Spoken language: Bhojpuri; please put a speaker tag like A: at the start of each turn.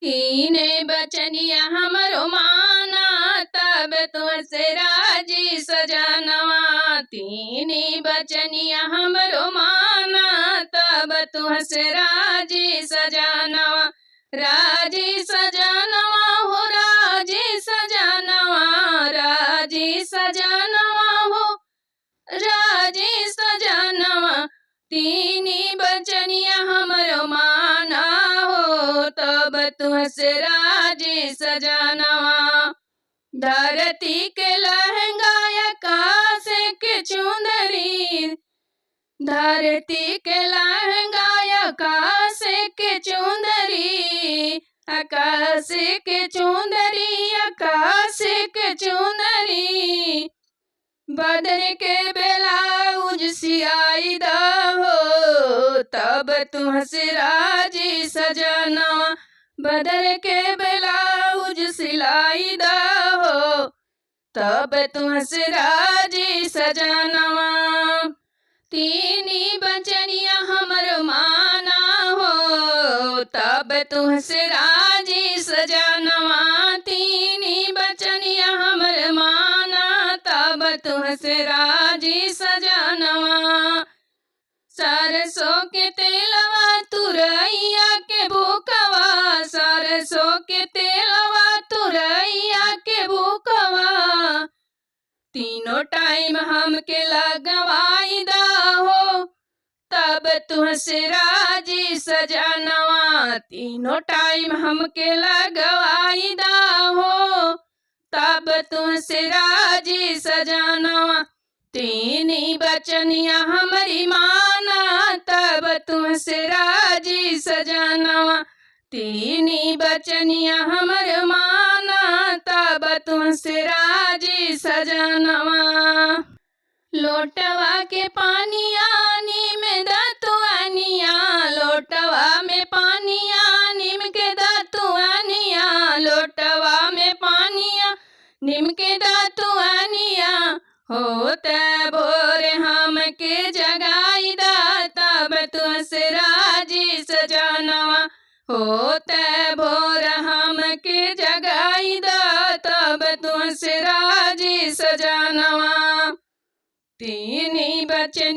A: कीने बचनिया हमरो माना तब तुझसे राजी सजनवा। तीनी बचनिया हमरो माना तब तुझसे राजी सजनवा। राजी सजनवा हो राजी सजनवा, राजी सजनवा हो राजी सजनवा। तीनी बचनिया हमरो माना हो तब तुझसे राजी सजनवा। धरती के लहंगा आकाश के चुंदरी, धरती के लहंगा आकाश के चुंदरी, आकाश के चुंदरी, आकाश के चुंदरी। बदर के ब्लाउज सियाई दहो तब तुझसे राजी सजनवा। बदर के ब्लाउज सिलाई दहो तब तुझसे राजी सजनवा। तीनी बचनिया हमर माना हो तब तुझसे राजी सजनवा। तीनी बचनिया हमर माना तब तुझसे राजी सजनवा। सरसों के तेलवा तुरैया के भूखवा, सरसों के तेलवा तुरैया के भूखवा। तीनों टाइम हमके लगवाई दहो तब तुझसे राजी सजनवा। तीनों टाइम हमके लगवाई दहो तब तुझसे राजी सजनवा। तीनी बचनिया हमारी माना तब तुझसे राजी सजनवा। तीनी बचनिया हमर माना तब तुझसे राजी सजनवा। लोटवा के पानिया नीम दतुआनिया, लोटवा में पानिया नीम के दतुआनिया, लोटवा में पानिया नीम के दतुआनिया। होत भोर हमके जगाई दा तब तुझसे राजी सजनवा। होत भोर हमके जगाई दा तब तुझसे राजी सजनवा। तीनी बचन